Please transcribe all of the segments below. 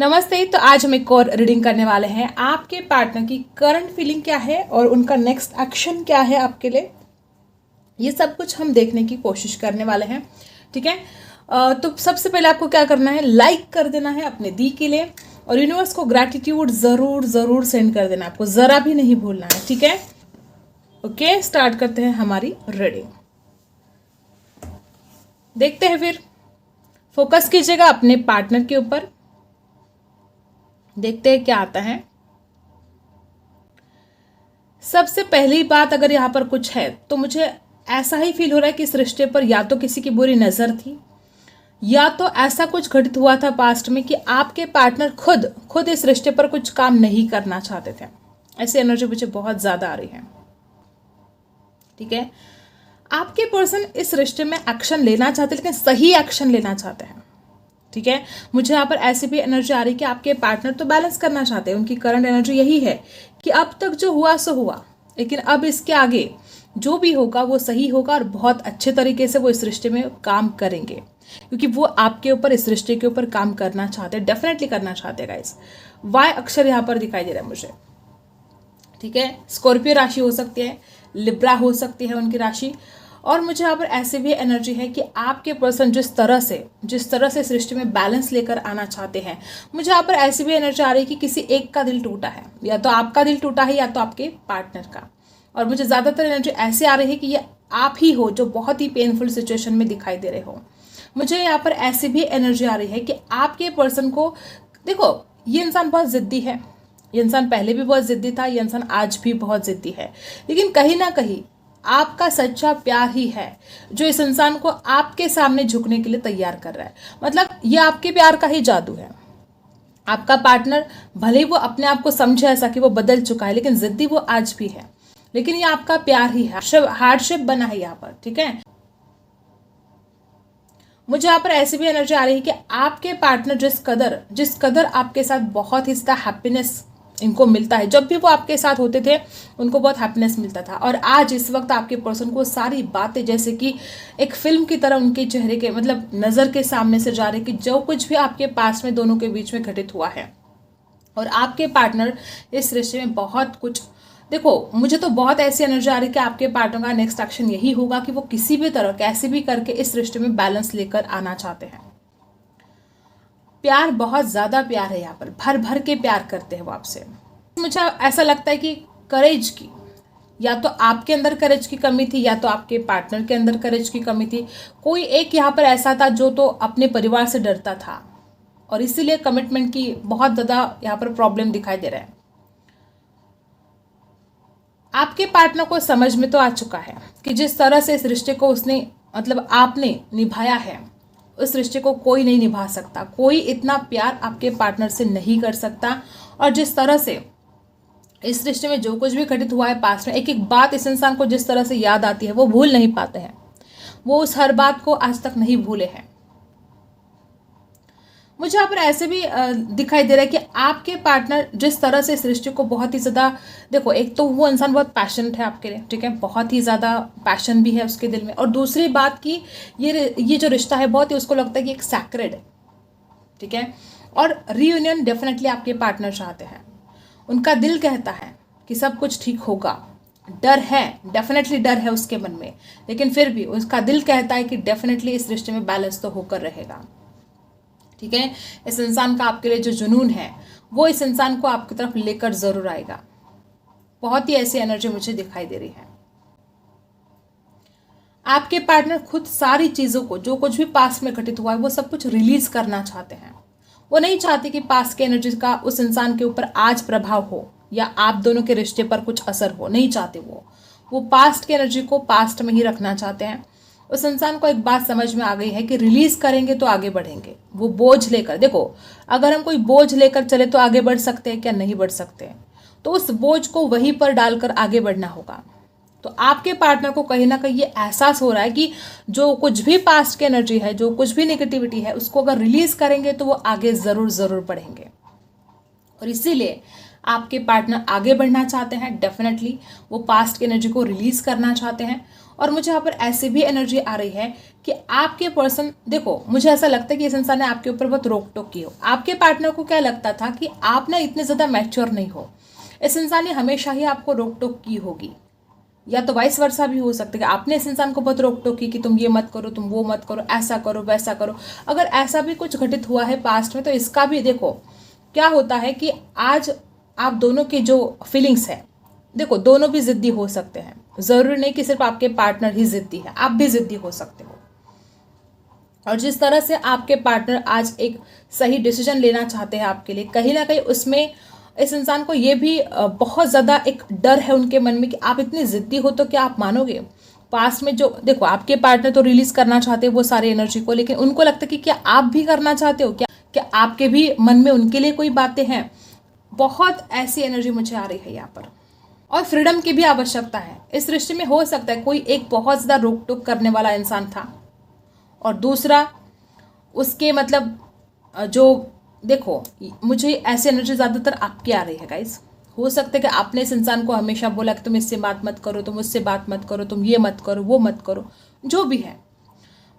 नमस्ते। तो आज हम एक और रीडिंग करने वाले हैं। आपके पार्टनर की करंट फीलिंग क्या है और उनका नेक्स्ट एक्शन क्या है आपके लिए, ये सब कुछ हम देखने की कोशिश करने वाले हैं। ठीक है। तो सबसे पहले आपको क्या करना है, लाइक कर देना है अपने दी के लिए और यूनिवर्स को ग्रैटिट्यूड ज़रूर ज़रूर सेंड कर देना, आपको ज़रा भी नहीं भूलना है। ठीक है। ओके, स्टार्ट करते हैं हमारी रीडिंग। देखते हैं फिर, फोकस कीजिएगा अपने पार्टनर के ऊपर, देखते हैं क्या आता है। सबसे पहली बात, अगर यहाँ पर कुछ है तो मुझे ऐसा ही फील हो रहा है कि इस रिश्ते पर या तो किसी की बुरी नज़र थी या तो ऐसा कुछ घटित हुआ था पास्ट में कि आपके पार्टनर खुद इस रिश्ते पर कुछ काम नहीं करना चाहते थे। ऐसी एनर्जी मुझे बहुत ज़्यादा आ रही है। ठीक है। आपके पर्सन इस रिश्ते में एक्शन लेना चाहते, लेकिन सही एक्शन लेना चाहते हैं। ठीक है। मुझे यहाँ पर ऐसी भी एनर्जी आ रही है कि आपके पार्टनर तो बैलेंस करना चाहते हैं, उनकी करंट एनर्जी यही है कि अब तक जो हुआ सो हुआ, लेकिन अब इसके आगे जो भी होगा वो सही होगा और बहुत अच्छे तरीके से वो इस रिश्ते में काम करेंगे, क्योंकि वो आपके ऊपर, इस रिश्ते के ऊपर काम करना चाहते हैं, डेफिनेटली करना चाहते हैं गाइस। वाई अक्षर यहाँ पर दिखाई दे रहा है मुझे। ठीक है। स्कॉर्पियो राशि हो सकती है, लिब्रा हो सकती है उनकी राशि। और मुझे यहाँ पर ऐसी भी एनर्जी है कि आपके पर्सन जिस तरह से इस रिश्ते में बैलेंस लेकर आना चाहते हैं, मुझे यहाँ पर ऐसी भी एनर्जी आ रही है कि किसी एक का दिल टूटा है, या तो आपका दिल टूटा है या तो आपके पार्टनर का। और मुझे ज़्यादातर एनर्जी ऐसे आ रही है कि ये आप ही हो जो बहुत ही पेनफुल सिचुएशन में दिखाई दे रहे हो। मुझे यहाँ पर ऐसी भी एनर्जी आ रही है कि आपके पर्सन को, देखो ये इंसान बहुत ज़िद्दी है, ये इंसान पहले भी बहुत ज़िद्दी था, ये इंसान आज भी बहुत ज़िद्दी है, लेकिन कहीं ना कहीं आपका सच्चा प्यार ही है जो इस इंसान को आपके सामने झुकने के लिए तैयार कर रहा है। मतलब ये आपके प्यार का ही जादू है। आपका पार्टनर भले ही वो अपने आप को समझे ऐसा कि वो बदल चुका है, लेकिन जिद्दी वो आज भी है, लेकिन ये आपका प्यार ही है, हार्डशिप बना है यहाँ पर। ठीक है। मुझे यहाँ पर ऐसी भी एनर्जी आ रही है कि आपके पार्टनर जिस कदर आपके साथ बहुत ही ज्यादा हैप्पीनेस इनको मिलता है, जब भी वो आपके साथ होते थे उनको बहुत हैप्पीनेस मिलता था, और आज इस वक्त आपके पर्सन को सारी बातें जैसे कि एक फिल्म की तरह उनके चेहरे के, मतलब नज़र के सामने से जा रही कि जो कुछ भी आपके पास में दोनों के बीच में घटित हुआ है। और आपके पार्टनर इस रिश्ते में बहुत कुछ, देखो मुझे तो बहुत ऐसी एनर्जी आ रही है कि आपके पार्टनर का नेक्स्ट एक्शन यही होगा कि वो किसी भी तरह कैसे भी करके इस रिश्ते में बैलेंस लेकर आना चाहते हैं। प्यार, बहुत ज़्यादा प्यार है यहाँ पर, भर भर के प्यार करते हैं वो आपसे। मुझे ऐसा लगता है कि करेज की, या तो आपके अंदर करेज की कमी थी या तो आपके पार्टनर के अंदर करेज की कमी थी। कोई एक यहाँ पर ऐसा था जो तो अपने परिवार से डरता था और इसीलिए कमिटमेंट की बहुत ज़्यादा यहाँ पर प्रॉब्लम दिखाई दे रहा है। आपके पार्टनर को समझ में तो आ चुका है कि जिस तरह से इस रिश्ते को उसने, मतलब आपने निभाया है, उस रिश्ते को कोई नहीं निभा सकता, कोई इतना प्यार आपके पार्टनर से नहीं कर सकता। और जिस तरह से इस रिश्ते में जो कुछ भी घटित हुआ है पास्ट में, एक एक बात इस इंसान को जिस तरह से याद आती है वो भूल नहीं पाते हैं, वो उस हर बात को आज तक नहीं भूले हैं। मुझे यहाँ पर ऐसे भी दिखाई दे रहा है कि आपके पार्टनर जिस तरह से इस रिश्ते को बहुत ही ज़्यादा, देखो एक तो वो इंसान बहुत पैशनेट है आपके लिए, ठीक है, बहुत ही ज़्यादा पैशन भी है उसके दिल में, और दूसरी बात कि ये जो रिश्ता है बहुत ही उसको लगता है कि एक सैक्रेड है। ठीक है। और रीयूनियन डेफिनेटली आपके पार्टनर चाहते हैं, उनका दिल कहता है कि सब कुछ ठीक होगा। डर है, डेफिनेटली डर है उसके मन में, लेकिन फिर भी उसका दिल कहता है कि डेफिनेटली इस रिश्ते में बैलेंस तो होकर रहेगा। ठीक है। इस इंसान का आपके लिए जो जुनून है वो इस इंसान को आपकी तरफ लेकर जरूर आएगा। बहुत ही ऐसी एनर्जी मुझे दिखाई दे रही है। आपके पार्टनर खुद सारी चीजों को, जो कुछ भी पास्ट में घटित हुआ है, वो सब कुछ रिलीज करना चाहते हैं। वो नहीं चाहते कि पास्ट के एनर्जी का उस इंसान के ऊपर आज प्रभाव हो या आप दोनों के रिश्ते पर कुछ असर हो, नहीं चाहते। वो पास्ट की एनर्जी को पास्ट में ही रखना चाहते हैं। उस इंसान को एक बात समझ में आ गई है कि रिलीज करेंगे तो आगे बढ़ेंगे। वो बोझ लेकर, देखो अगर हम कोई बोझ लेकर चले तो आगे बढ़ सकते हैं क्या? नहीं बढ़ सकते। तो उस बोझ को वहीं पर डालकर आगे बढ़ना होगा। तो आपके पार्टनर को कहीं ना कहीं ये एहसास हो रहा है कि जो कुछ भी पास्ट की एनर्जी है, जो कुछ भी नेगेटिविटी है, उसको अगर रिलीज करेंगे तो वो आगे जरूर जरूर बढ़ेंगे। और इसीलिए आपके पार्टनर आगे बढ़ना चाहते हैं, डेफिनेटली वो पास्ट की एनर्जी को रिलीज करना चाहते हैं। और मुझे यहाँ पर ऐसी भी एनर्जी आ रही है कि आपके पर्सन, देखो मुझे ऐसा लगता है कि इस इंसान ने आपके ऊपर बहुत रोक टोक की हो। आपके पार्टनर को क्या लगता था कि आप ना इतने ज़्यादा मैच्योर नहीं हो, इस इंसान ने हमेशा ही आपको रोक टोक की होगी, या तो वाइस वर्सा भी हो सकता है कि आपने इस इंसान को बहुत रोक टोक की कि तुम ये मत करो, तुम वो मत करो, ऐसा करो वैसा करो। अगर ऐसा भी कुछ घटित हुआ है पास्ट में, तो इसका भी देखो क्या होता है कि आज आप दोनों की जो फीलिंग्स है, देखो दोनों भी जिद्दी हो सकते हैं, ज़रूरी नहीं कि सिर्फ आपके पार्टनर ही जिद्दी है, आप भी जिद्दी हो सकते हो। और जिस तरह से आपके पार्टनर आज एक सही डिसीजन लेना चाहते हैं आपके लिए, कहीं ना कहीं उसमें इस इंसान को ये भी बहुत ज़्यादा एक डर है उनके मन में कि आप इतनी ज़िद्दी हो तो क्या आप मानोगे। पास्ट में जो देखो आपके पार्टनर तो रिलीज़ करना चाहते हैं वो सारी एनर्जी को, लेकिन उनको लगता है कि क्या आप भी करना चाहते हो, क्या आपके भी मन में उनके लिए कोई बातें हैं। बहुत ऐसी एनर्जी मुझे आ रही है यहाँ पर। और फ्रीडम की भी आवश्यकता है इस रिश्ते में। हो सकता है कोई एक बहुत ज़्यादा रोक टोक करने वाला इंसान था और दूसरा उसके मतलब जो, देखो मुझे ऐसी एनर्जी ज़्यादातर आपकी आ रही है गाइस। हो सकता है कि आपने इस इंसान को हमेशा बोला कि तुम इससे बात मत करो, तुम उससे बात मत करो, तुम ये मत करो, वो मत करो, जो भी है।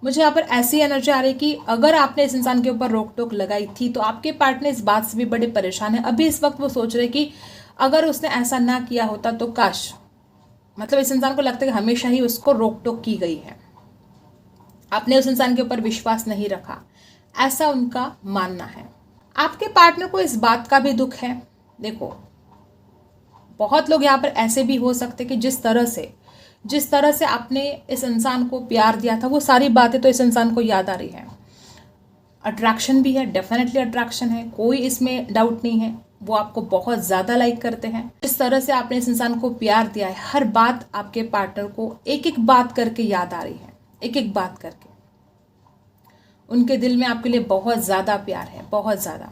मुझे यहाँ पर ऐसी एनर्जी आ रही है कि अगर आपने इस इंसान के ऊपर रोक टोक लगाई थी तो आपके पार्टनर इस बात से भी बड़े परेशान है। अभी इस वक्त वो सोच रहे कि अगर उसने ऐसा ना किया होता तो काश, मतलब इस इंसान को लगता है कि हमेशा ही उसको रोक टोक की गई है, आपने उस इंसान के ऊपर विश्वास नहीं रखा, ऐसा उनका मानना है। आपके पार्टनर को इस बात का भी दुख है। देखो बहुत लोग यहाँ पर ऐसे भी हो सकते कि जिस तरह से आपने इस इंसान को प्यार दिया था वो सारी बातें तो इस इंसान को याद आ रही है। अट्रैक्शन भी है, डेफिनेटली अट्रैक्शन है, कोई इसमें डाउट नहीं है। वो आपको बहुत ज़्यादा लाइक करते हैं। जिस तरह से आपने इस इंसान को प्यार दिया है, हर बात आपके पार्टनर को एक एक बात करके याद आ रही है, एक एक बात करके। उनके दिल में आपके लिए बहुत ज़्यादा प्यार है, बहुत ज़्यादा।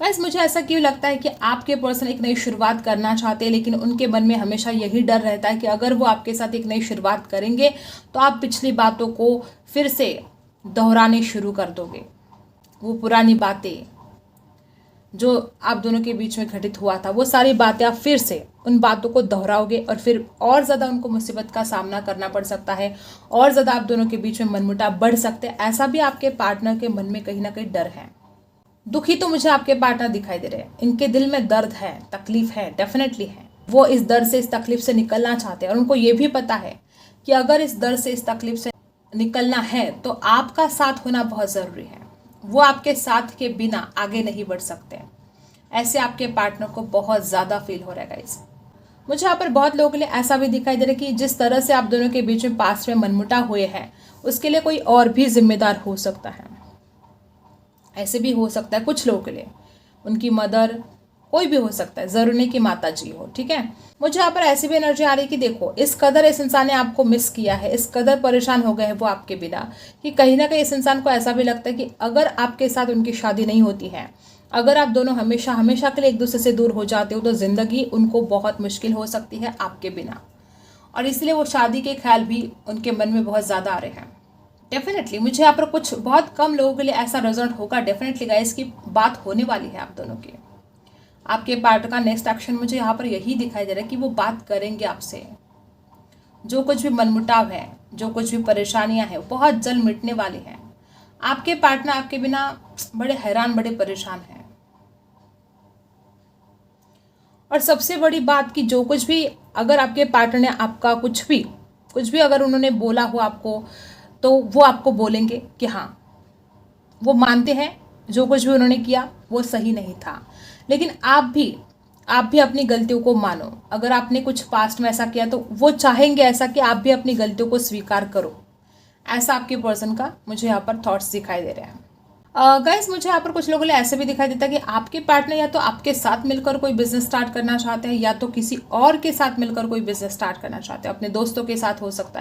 गाइस मुझे ऐसा क्यों लगता है कि आपके पर्सन एक नई शुरुआत करना चाहते हैं, लेकिन उनके मन में हमेशा यही डर रहता है कि अगर वो आपके साथ एक नई शुरुआत करेंगे तो आप पिछली बातों को फिर से दोहराने शुरू कर दोगे। वो पुरानी बातें जो आप दोनों के बीच में घटित हुआ था, वो सारी बातें आप फिर से उन बातों को दोहराओगे और फिर और ज़्यादा उनको मुसीबत का सामना करना पड़ सकता है, और ज़्यादा आप दोनों के बीच में मनमुटाव बढ़ सकते हैं। ऐसा भी आपके पार्टनर के मन में कहीं ना कहीं डर है। दुखी तो मुझे आपके पार्टनर दिखाई दे रहे हैं, इनके दिल में दर्द है, तकलीफ है, डेफिनेटली है। वो इस दर्द से, इस तकलीफ से निकलना चाहते हैं और उनको ये भी पता है कि अगर इस दर्द से, इस तकलीफ से निकलना है तो आपका साथ होना बहुत ज़रूरी है। वो आपके साथ के बिना आगे नहीं बढ़ सकते। ऐसे आपके पार्टनर को बहुत ज़्यादा फील हो रहा है गाइस। मुझे यहाँ पर बहुत लोगों के लिए ऐसा भी दिखाई दे रहा है कि जिस तरह से आप दोनों के बीच में पास्ट में मनमुटाव हुए हैं, उसके लिए कोई और भी जिम्मेदार हो सकता है। ऐसे भी हो सकता है कुछ लोगों के लिए, उनकी मदर, कोई भी हो सकता है, जरूर नहीं कि माता जी हो, ठीक है। मुझे यहाँ पर ऐसी भी एनर्जी आ रही है कि देखो इस कदर इस इंसान ने आपको मिस किया है, इस कदर परेशान हो गए हैं वो आपके बिना, कि कहीं ना कहीं इस इंसान को ऐसा भी लगता है कि अगर आपके साथ उनकी शादी नहीं होती है, अगर आप दोनों हमेशा हमेशा के लिए एक दूसरे से दूर हो जाते हो, तो ज़िंदगी उनको बहुत मुश्किल हो सकती है आपके बिना। और इसलिए वो शादी के ख्याल भी उनके मन में बहुत ज़्यादा आ रहे हैं। डेफिनेटली मुझे यहाँ पर कुछ बहुत कम लोगों के लिए ऐसा रिजल्ट होगा। डेफिनेटली गाइस की बात होने वाली है आप दोनों की। आपके पार्टनर का नेक्स्ट एक्शन मुझे यहाँ पर यही दिखाई दे रहा है कि वो बात करेंगे आपसे। जो कुछ भी मनमुटाव है, जो कुछ भी परेशानियां हैं, बहुत जल्द मिटने वाली हैं। आपके पार्टनर आपके बिना बड़े हैरान, बड़े परेशान हैं। और सबसे बड़ी बात कि जो कुछ भी अगर आपके पार्टनर ने आपका कुछ भी अगर उन्होंने बोला हो आपको, तो वो आपको बोलेंगे कि हाँ वो मानते हैं जो कुछ भी उन्होंने किया वो सही नहीं था, लेकिन आप भी अपनी गलतियों को मानो। अगर आपने कुछ पास्ट में ऐसा किया तो वो चाहेंगे ऐसा कि आप भी अपनी गलतियों को स्वीकार करो। ऐसा आपके पर्सन का मुझे यहाँ पर थॉट्स दिखाई दे रहे हैं। गाइस मुझे यहाँ पर कुछ लोगों को ऐसे भी दिखाई देता है कि आपके पार्टनर या तो आपके साथ मिलकर कोई बिजनेस स्टार्ट करना चाहते हैं, या तो किसी और के साथ मिलकर कोई बिजनेस स्टार्ट करना चाहते हैं। अपने दोस्तों के साथ हो सकता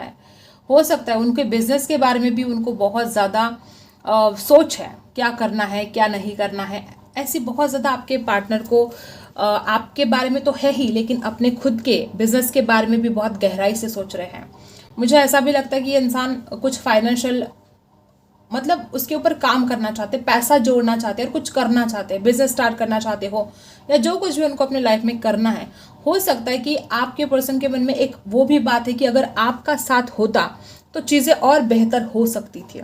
है उनके बिजनेस के बारे में भी उनको बहुत ज़्यादा सोच है, क्या करना है क्या नहीं करना है। ऐसी बहुत ज़्यादा आपके पार्टनर को आपके बारे में तो है ही, लेकिन अपने खुद के बिजनेस के बारे में भी बहुत गहराई से सोच रहे हैं। मुझे ऐसा भी लगता है कि ये इंसान कुछ फाइनेंशियल मतलब उसके ऊपर काम करना चाहते हैं, पैसा जोड़ना चाहते हैं और कुछ करना चाहते हैं, बिजनेस स्टार्ट करना चाहते हो या जो कुछ भी उनको अपने लाइफ में करना है। हो सकता है कि आपके पर्सन के मन में एक वो भी बात है कि अगर आपका साथ होता तो चीज़ें और बेहतर हो सकती थी,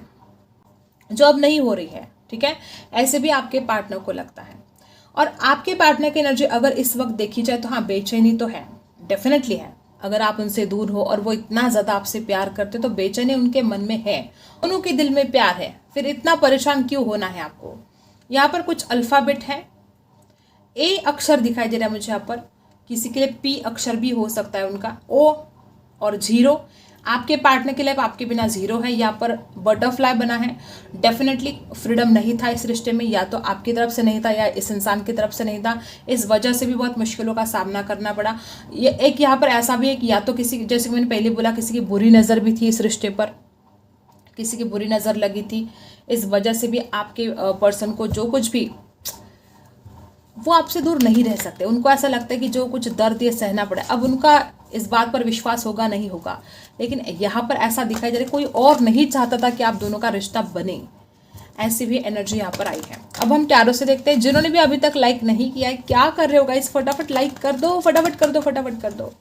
जो अब नहीं हो रही है। ठीक है, ऐसे भी आपके पार्टनर को लगता है। और आपके पार्टनर की एनर्जी अगर इस वक्त देखी जाए तो हाँ, बेचैनी तो है, डेफिनेटली है। अगर आप उनसे दूर हो और वो इतना ज़्यादा आपसे प्यार करते तो बेचैनी उनके मन में है, उनके दिल में प्यार है, फिर इतना परेशान क्यों होना है आपको। यहाँ पर कुछ अल्फ़ाबेट है, ए अक्षर दिखाई दे रहा है मुझे यहाँ पर, किसी के लिए पी अक्षर भी हो सकता है उनका, ओ और 0। आपके पार्टनर के लिए आपके बिना 0 है। यहाँ पर बटरफ्लाई बना है, डेफिनेटली फ्रीडम नहीं था इस रिश्ते में, या तो आपकी तरफ से नहीं था या इस इंसान की तरफ से नहीं था। इस वजह से भी बहुत मुश्किलों का सामना करना पड़ा। ये एक यहाँ पर ऐसा भी है कि या तो किसी, जैसे कि मैंने पहले बोला, किसी की बुरी नज़र भी थी इस रिश्ते पर, किसी की बुरी नज़र लगी थी। इस वजह से भी आपके पर्सन को जो कुछ भी, वो आपसे दूर नहीं रह सकते। उनको ऐसा लगता है कि जो कुछ दर्द ये सहना पड़ा, अब उनका इस बात पर विश्वास होगा नहीं होगा, लेकिन यहाँ पर ऐसा दिखाई दे रहा है कोई और नहीं चाहता था कि आप दोनों का रिश्ता बने। ऐसी भी एनर्जी यहाँ पर आई है। अब हम टैरो से देखते हैं। जिन्होंने भी अभी तक लाइक नहीं किया है, क्या कर रहे हो गाइस, फटाफट लाइक कर दो, फटाफट कर दो, फटाफट कर दो।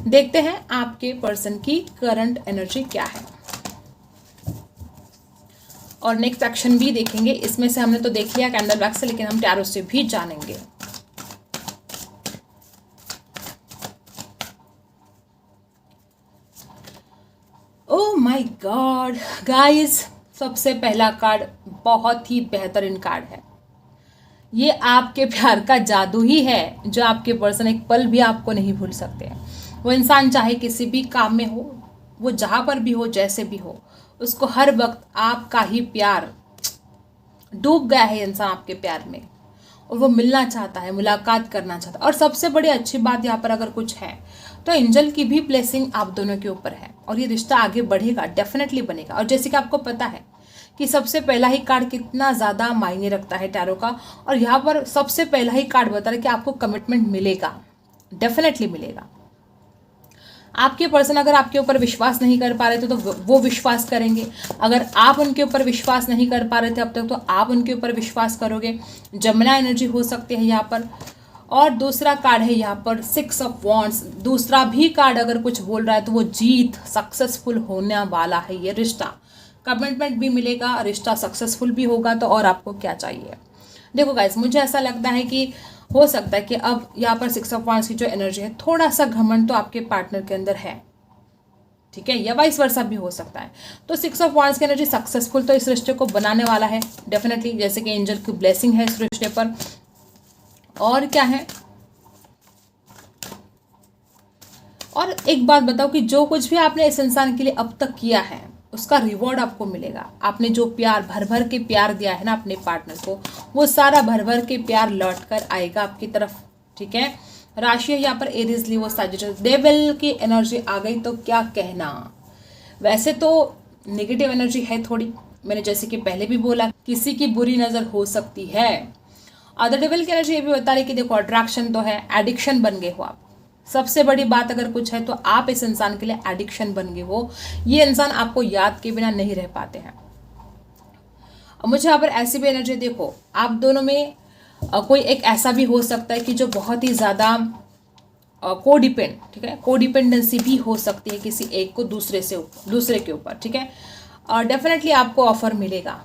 देखते हैं आपके पर्सन की करंट एनर्जी क्या है और नेक्स्ट एक्शन भी देखेंगे। इसमें से हमने तो देख लिया कैंडल बैग से, लेकिन हम टैरो से भी जानेंगे। ओह माय गॉड गाइस, सबसे पहला कार्ड बहुत ही बेहतरीन कार्ड है। ये आपके प्यार का जादू ही है जो आपके पर्सन एक पल भी आपको नहीं भूल सकते। वो इंसान चाहे किसी भी काम में हो, वो जहाँ पर भी हो, जैसे भी हो, उसको हर वक्त आपका ही प्यार, डूब गया है इंसान आपके प्यार में और वो मिलना चाहता है, मुलाकात करना चाहता है। और सबसे बड़ी अच्छी बात यहाँ पर अगर कुछ है तो एंजल की भी ब्लेसिंग आप दोनों के ऊपर है और ये रिश्ता आगे बढ़ेगा, डेफिनेटली बनेगा। और जैसे कि आपको पता है कि सबसे पहला ही कार्ड कितना ज़्यादा मायने रखता है टैरो का, और यहाँ पर सबसे पहला ही कार्ड बता रहा है कि आपको कमिटमेंट मिलेगा, डेफिनेटली मिलेगा। आपके पर्सन अगर आपके ऊपर विश्वास नहीं कर पा रहे थे तो वो विश्वास करेंगे। अगर आप उनके ऊपर विश्वास नहीं कर पा रहे थे अब तक, तो आप उनके ऊपर विश्वास करोगे। जमुना एनर्जी हो सकती है यहाँ पर। और दूसरा कार्ड है यहाँ पर 6 ऑफ वॉन्ड्स। दूसरा भी कार्ड अगर कुछ बोल रहा है तो वो जीत, सक्सेसफुल होने वाला है ये रिश्ता। कमिटमेंट भी मिलेगा, रिश्ता सक्सेसफुल भी होगा। तो और आपको क्या चाहिए। देखो गाइस, मुझे ऐसा लगता है कि हो सकता है कि अब यहाँ पर 6 ऑफ वॉन्ड्स की जो एनर्जी है, थोड़ा सा घमंड तो आपके पार्टनर के अंदर है, ठीक है, या वाइस वर्सा भी हो सकता है। तो 6 ऑफ वॉन्ड्स की एनर्जी सक्सेसफुल तो इस रिश्ते को बनाने वाला है डेफिनेटली, जैसे कि एंजल की ब्लेसिंग है इस रिश्ते पर। और क्या है, और एक बात बताओ कि जो कुछ भी आपने इस इंसान के लिए अब तक किया है उसका रिवॉर्ड आपको मिलेगा। आपने जो प्यार भर भर के प्यार दिया है ना अपने पार्टनर को, वो सारा भर भर के प्यार लौट कर आएगा आपकी तरफ, ठीक है। राशि है यहाँ पर एरीज, लियो, सैजिटस। डेविल की एनर्जी आ गई तो क्या कहना। वैसे तो नेगेटिव एनर्जी है थोड़ी, मैंने जैसे कि पहले भी बोला, किसी की बुरी नज़र हो सकती है। अदर डेविल की एनर्जी ये भी बता रही कि देखो अट्रैक्शन तो है, एडिक्शन बन गए हो आप। सबसे बड़ी बात अगर कुछ है तो आप इस इंसान के लिए एडिक्शन बन गए हो। ये इंसान आपको याद के बिना नहीं रह पाते हैं। मुझे यहाँ पर ऐसी भी एनर्जी देखो, आप दोनों में कोई एक ऐसा भी हो सकता है कि जो बहुत ही ज़्यादा कोडिपेंड, ठीक है, कोडिपेंडेंसी भी हो सकती है किसी एक को दूसरे के ऊपर, ठीक है। और डेफिनेटली आपको ऑफर मिलेगा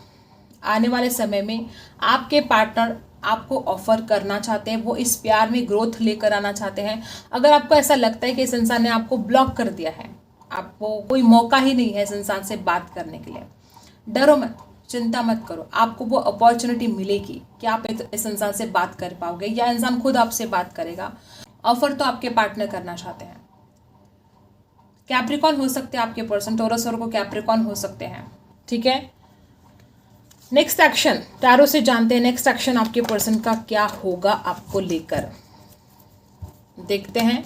आने वाले समय में। आपके पार्टनर आपको ऑफर करना चाहते हैं, वो इस प्यार में ग्रोथ लेकर आना चाहते हैं। अगर आपको ऐसा लगता है कि इस इंसान ने आपको ब्लॉक कर दिया है, आपको कोई मौका ही नहीं है इस इंसान से बात करने के लिए, डरो मत, चिंता मत करो, आपको वो अपॉर्चुनिटी मिलेगी कि आप इस इंसान से बात कर पाओगे या इंसान खुद आपसे बात करेगा। ऑफर तो आपके पार्टनर करना चाहते हैं। कैप्रिकॉन हो सकते हैं आपके पर्सन, टोरस और को कैप्रिकॉन हो सकते हैं, ठीक है। नेक्स्ट एक्शन टैरो से जानते हैं, नेक्स्ट एक्शन आपके पर्सन का क्या होगा आपको लेकर, देखते हैं।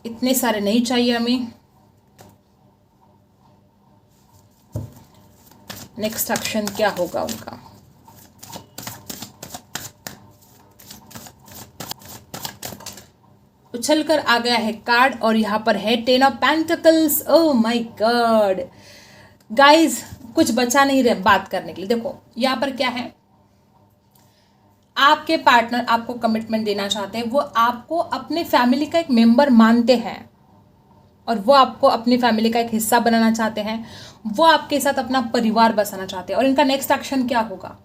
इतने सारे नहीं चाहिए हमें। नेक्स्ट एक्शन क्या होगा उनका। उछल कर आ गया है कार्ड और यहाँ पर है 10 of pentacles. Oh my God guys, कुछ बचा नहीं रहा बात करने के लिए। देखो यहाँ पर क्या है, आपके पार्टनर आपको कमिटमेंट देना चाहते हैं, वो आपको अपने फैमिली का एक मेंबर मानते हैं और वो आपको अपनी फैमिली का एक हिस्सा बनाना चाहते हैं, वो आपके साथ अपना परिवार बसाना चाहते हैं। और इनका नेक्स्ट एक्शन क्या होगा,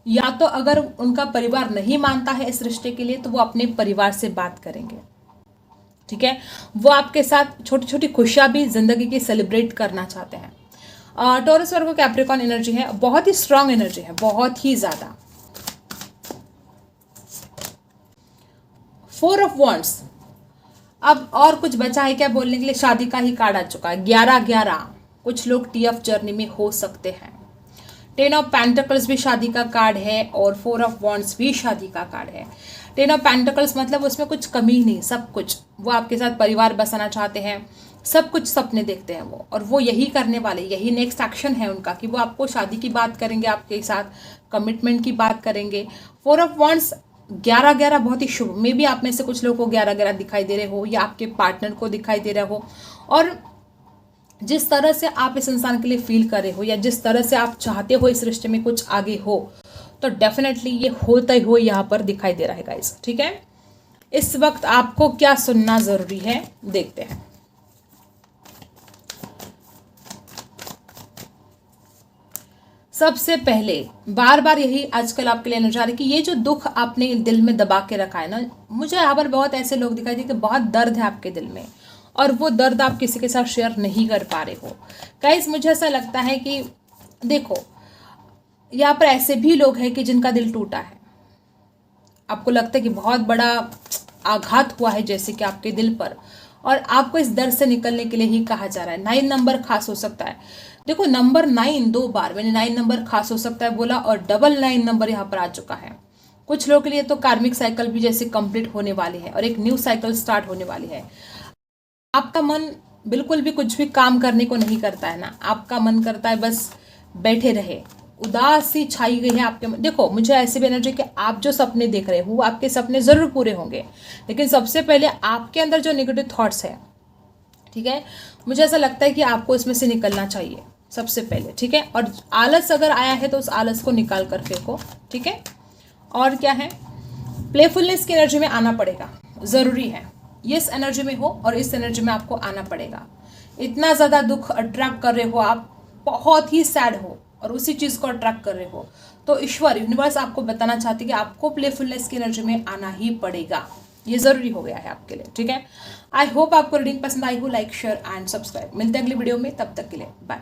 या तो अगर उनका परिवार नहीं मानता है इस रिश्ते के लिए तो वो अपने परिवार से बात करेंगे, ठीक है। वो आपके साथ छोटी छोटी खुशियां भी जिंदगी की सेलिब्रेट करना चाहते हैं। टॉरस वर्गो कैप्रिकॉर्न एनर्जी है, बहुत ही स्ट्रांग एनर्जी है, बहुत ही ज्यादा। 4 ऑफ वॉन्ड्स, अब और कुछ बचा है क्या बोलने के लिए, शादी का ही कार्ड आ चुका है। 11-11, कुछ लोग TF जर्नी में हो सकते हैं। 10 ऑफ पेंटिकल्स भी शादी का कार्ड है और 4 ऑफ वॉन्ड्स भी शादी का कार्ड है। 10 ऑफ पेंटिकल्स मतलब उसमें कुछ कमी नहीं, सब कुछ। वो आपके साथ परिवार बसाना चाहते हैं, सब कुछ सपने देखते हैं वो, और वो यही करने वाले, यही नेक्स्ट एक्शन है उनका कि वो आपको शादी की बात करेंगे, आपके साथ कमिटमेंट की बात करेंगे। 4 ऑफ वॉन्ड्स 11-11 बहुत ही शुभ। मे भी आप में से कुछ लोगों को 11-11 दिखाई दे रहे हो या आपके पार्टनर को दिखाई दे रहा हो, और जिस तरह से आप इस इंसान के लिए फील कर रहे हो या जिस तरह से आप चाहते हो इस रिश्ते में कुछ आगे हो, तो डेफिनेटली ये होता ही हो यहाँ पर दिखाई दे रहा है गाइस, ठीक है। इस वक्त आपको क्या सुनना जरूरी है देखते हैं। सबसे पहले बार बार यही आजकल आपके लिए नजर आ रही है कि ये जो दुख आपने दिल में दबा के रखा है ना, मुझे यहाँ पर बहुत ऐसे लोग दिखाई दे कि बहुत दर्द है आपके दिल में और वो दर्द आप किसी के साथ शेयर नहीं कर पा रहे हो। गाइस मुझे ऐसा लगता है कि देखो यहाँ पर ऐसे भी लोग हैं कि जिनका दिल टूटा है, आपको लगता है कि बहुत बड़ा आघात हुआ है जैसे कि आपके दिल पर, और आपको इस दर्द से निकलने के लिए ही कहा जा रहा है। 9 नंबर खास हो सकता है। देखो नंबर 9 2 बार मैंने 9 नंबर खास हो सकता है बोला, और 9 नंबर यहाँ पर आ चुका है। कुछ लोगों के लिए तो कार्मिक साइकिल भी जैसे कंप्लीट होने वाली है और एक न्यू साइकिल स्टार्ट होने वाली है। आपका मन बिल्कुल भी कुछ भी काम करने को नहीं करता है ना, आपका मन करता है बस बैठे रहे, उदासी छाई गई है आपके मन। देखो मुझे ऐसी भी एनर्जी कि आप जो सपने देख रहे हो आपके सपने जरूर पूरे होंगे, लेकिन सबसे पहले आपके अंदर जो नेगेटिव थॉट्स है, ठीक है, मुझे ऐसा लगता है कि आपको इसमें से निकलना चाहिए सबसे पहले, ठीक है। और आलस अगर आया है तो उस आलस को निकाल कर फेंको, ठीक है। और क्या है, प्लेफुलनेस की एनर्जी में आना पड़ेगा, जरूरी है। इस एनर्जी में हो और इस एनर्जी में आपको आना पड़ेगा। इतना ज़्यादा दुख अट्रैक्ट कर रहे हो आप, बहुत ही सैड हो और उसी चीज़ को अट्रैक्ट कर रहे हो, तो ईश्वर यूनिवर्स आपको बताना चाहते हैं कि आपको प्लेफुलनेस की एनर्जी में आना ही पड़ेगा। ये ज़रूरी हो गया है आपके लिए, ठीक है। आई होप आपको रीडिंग पसंद आई हो। Like share and subscribe. मिलते हैं अगली वीडियो में, तब तक के लिए बाय।